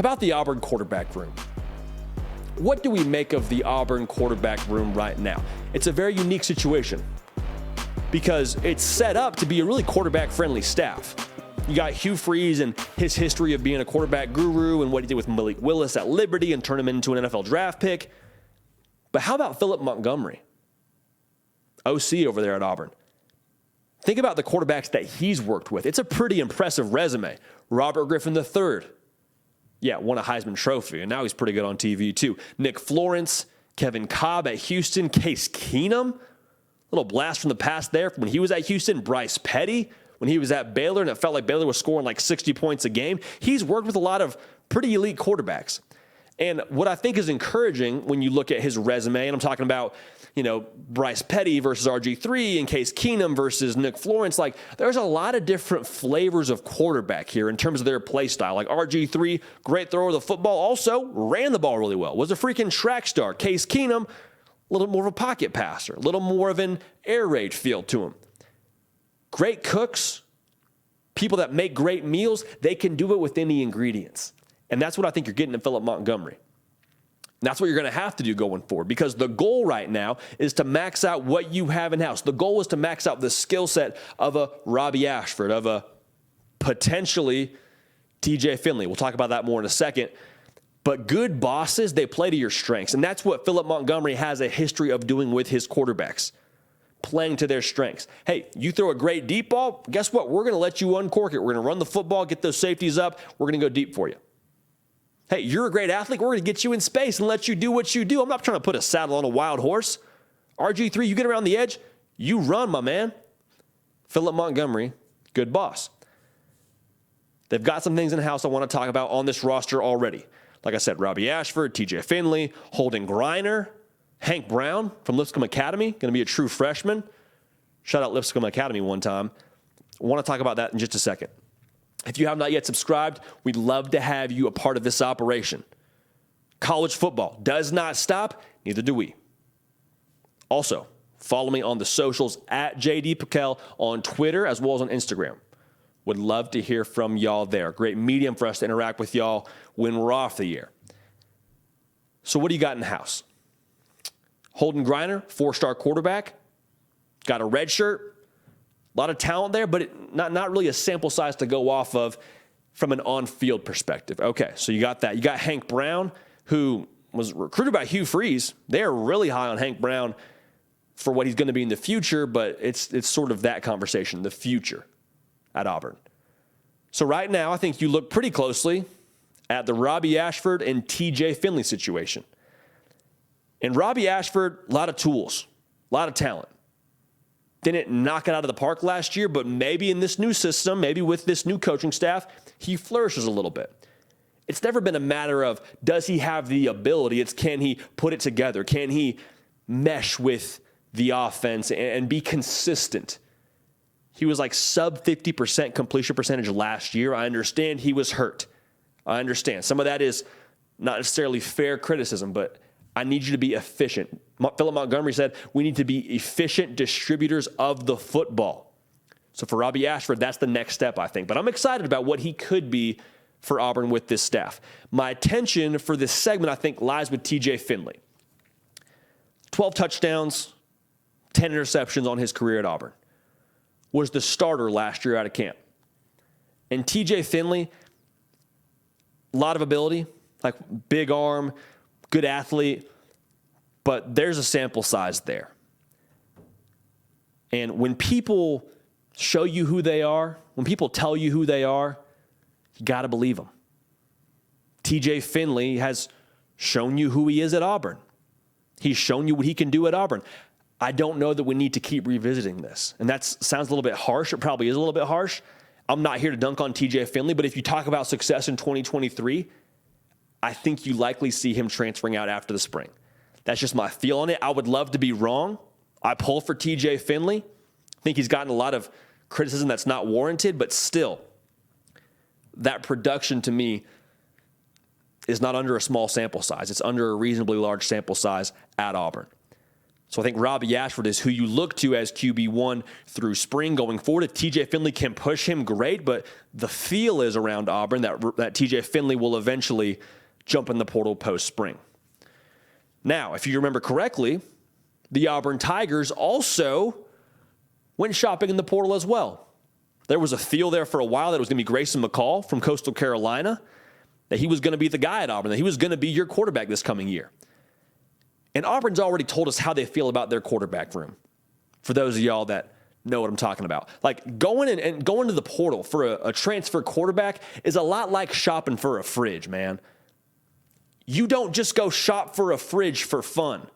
about the Auburn quarterback room? What do we make of the Auburn quarterback room right now? It's a very unique situation because it's set up to be a really quarterback-friendly staff. You got Hugh and his history of being a quarterback guru and what he did with Malik Willis at Liberty and turn him into an NFL draft pick. But how about Phillip Montgomery, OC over there at Auburn? Think about the quarterbacks that he's worked with. It's a pretty impressive resume. Robert Griffin III. Yeah, won a Heisman Trophy, and now he's pretty good on TV too. Nick Florence, Kevin Cobb at Houston, Case Keenum. Little blast from the past there when he was at Houston. Bryce Petty when he was at Baylor, and it felt like Baylor was scoring like 60 points a game. He's worked with a lot of pretty elite quarterbacks. And what I think is encouraging when you look at his resume, and I'm talking about, Bryce Petty versus RG3 and Case Keenum versus Nick Florence, like there's a lot of different flavors of quarterback here in terms of their play style. Like RG3, great thrower of the football, also ran the ball really well, was a freaking track star. Case Keenum, a little more of a pocket passer, a little more of an air raid feel to him. Great cooks, people that make great meals, they can do it with any ingredients. And that's what I think you're getting in Phillip Montgomery. And that's what you're going to have to do going forward because the goal right now is to max out what you have in-house. The goal is to max out the skill set of a Robby Ashford, of a potentially TJ Finley. We'll talk about that more in a second. But good bosses, they play to your strengths. And that's what Phillip Montgomery has a history of doing with his quarterbacks. Playing to their strengths. Hey, you throw a great deep ball, guess what? We're going to let you uncork it. We're going to run the football, get those safeties up. We're going to go deep for you. Hey, you're a great athlete. We're going to get you in space and let you do what you do. I'm not trying to put a saddle on a wild horse. RG3, you get around the edge, you run, my man. Phillip Montgomery, good boss. They've got some things in-house I want to talk about on this roster already. Like I said, Robby Ashford, TJ Finley, Holden Griner, Hank Brown from Lipscomb Academy, going to be a true freshman. Shout out Lipscomb Academy one time. I want to talk about that in just a second. If you have not yet subscribed, we'd love to have you a part of this operation. College football does not stop, neither do we. Also, follow me on the socials at JD Piquel on Twitter as well as on Instagram. Would love to hear from y'all there. Great medium for us to interact with y'all when we're off the air. So what do you got in the house? Holden Griner, 4-star quarterback, got a red shirt, a lot of talent there, but not really a sample size to go off of from an on-field perspective. Okay, so you got that. You got Hank Brown, who was recruited by Hugh Freeze. They're really high on Hank Brown for what he's going to be in the future, but it's sort of that conversation, the future at Auburn. So right now, I think you look pretty closely at the Robby Ashford and TJ Finley situation. And Robby Ashford, a lot of tools, a lot of talent. Didn't knock it out of the park last year, but maybe in this new system, maybe with this new coaching staff, he flourishes a little bit. It's never been a matter of does he have the ability, it's can he put it together? Can he mesh with the offense and be consistent? He was like sub 50% completion percentage last year. I understand he was hurt. I understand. Some of that is not necessarily fair criticism, but I need you to be efficient. Phillip Montgomery said we need to be efficient distributors of the football. So for Robby Ashford, that's the next step, I think. But I'm excited about what he could be for Auburn with this staff. My attention for this segment, I think, lies with TJ Finley. 12 touchdowns, 10 interceptions on his career at Auburn. Was the starter last year out of camp. And TJ Finley, a lot of ability, like big arm, good athlete, but there's a sample size there. And when people show you who they are, when people tell you who they are, you got to believe them. TJ Finley has shown you who he is at Auburn. He's shown you what he can do at Auburn. I don't know that we need to keep revisiting this. And that sounds a little bit harsh. It probably is a little bit harsh. I'm not here to dunk on TJ Finley, but if you talk about success in 2023, I think you likely see him transferring out after the spring. That's just my feel on it. I would love to be wrong. I pull for TJ Finley. I think he's gotten a lot of criticism that's not warranted, but still, that production to me is not under a small sample size. It's under a reasonably large sample size at Auburn. So I think Robby Ashford is who you look to as QB1 through spring going forward. If TJ Finley can push him, great, but the feel is around Auburn that TJ Finley will eventually jump in the portal post-spring. Now, if you remember correctly, the Auburn Tigers also went shopping in the portal as well. There was a feel there for a while that it was going to be Grayson McCall from Coastal Carolina, that he was going to be the guy at Auburn, that he was going to be your quarterback this coming year. And Auburn's already told us how they feel about their quarterback room, for those of y'all that know what I'm talking about. Like going to the portal for a transfer quarterback is a lot like shopping for a fridge, man. You don't just go shop for a fridge for fun.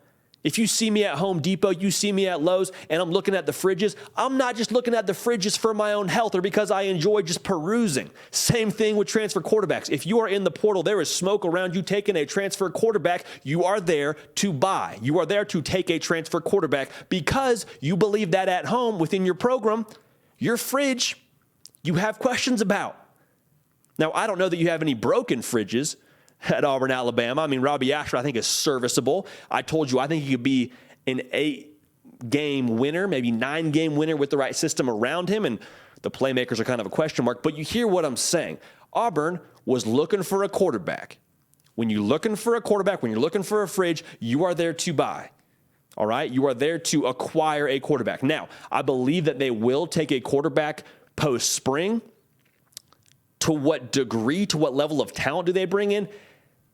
If you see me at Home Depot, you see me at Lowe's, and I'm looking at the fridges, I'm not just looking at the fridges for my own health or because I enjoy just perusing. Same thing with transfer quarterbacks. If you are in the portal, there is smoke around you taking a transfer quarterback, you are there to buy. You are there to take a transfer quarterback because you believe that at home within your program, your fridge, you have questions about. Now, I don't know that you have any broken fridges at Auburn, Alabama. I mean, Robby Ashford, I think, is serviceable. I told you, I think he could be an 8-game winner, maybe 9-game winner with the right system around him, and the playmakers are kind of a question mark. But you hear what I'm saying. Auburn was looking for a quarterback. When you're looking for a quarterback, when you're looking for a fridge, you are there to buy. All right? You are there to acquire a quarterback. Now, I believe that they will take a quarterback post-spring. To what degree, to what level of talent do they bring in?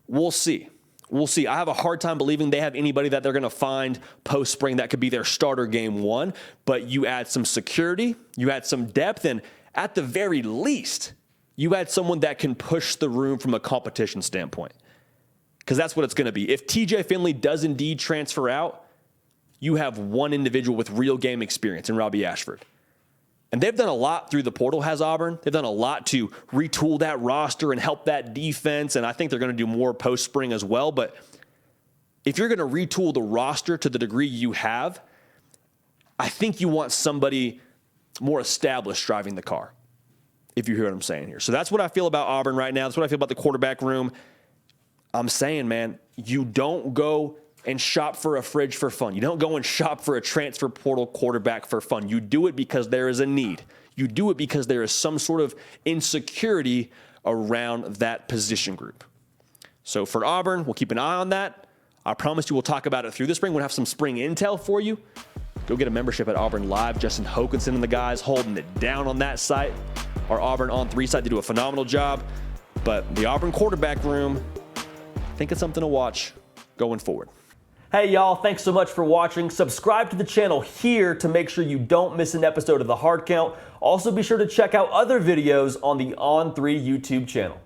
We'll see. We'll see. I have a hard time believing they have anybody that they're going to find post-spring that could be their starter game one, but you add some security, you add some depth, and at the very least, you add someone that can push the room from a competition standpoint, because that's what it's going to be. If TJ Finley does indeed transfer out, you have one individual with real game experience in Robby Ashford. And they've done a lot through the portal, has Auburn. They've done a lot to retool that roster and help that defense, and I think they're going to do more post-spring as well. But if you're going to retool the roster to the degree you have, I think you want somebody more established driving the car, if you hear what I'm saying here. So that's what I feel about Auburn right now. That's what I feel about the quarterback room. I'm saying, man, you don't go and shop for a fridge for fun. You don't go and shop for a transfer portal quarterback for fun. You do it because there is a need. You do it because there is some sort of insecurity around that position group. So for Auburn, we'll keep an eye on that. I promise you we'll talk about it through the spring. We'll have some spring intel for you. Go get a membership at Auburn Live. Justin Hokanson and the guys holding it down on that site. Our Auburn On 3 site, they do a phenomenal job. But the Auburn quarterback room, I think it's something to watch going forward. Hey y'all, thanks so much for watching. Subscribe to the channel here to make sure you don't miss an episode of The Hard Count. Also be sure to check out other videos on the On3 YouTube channel.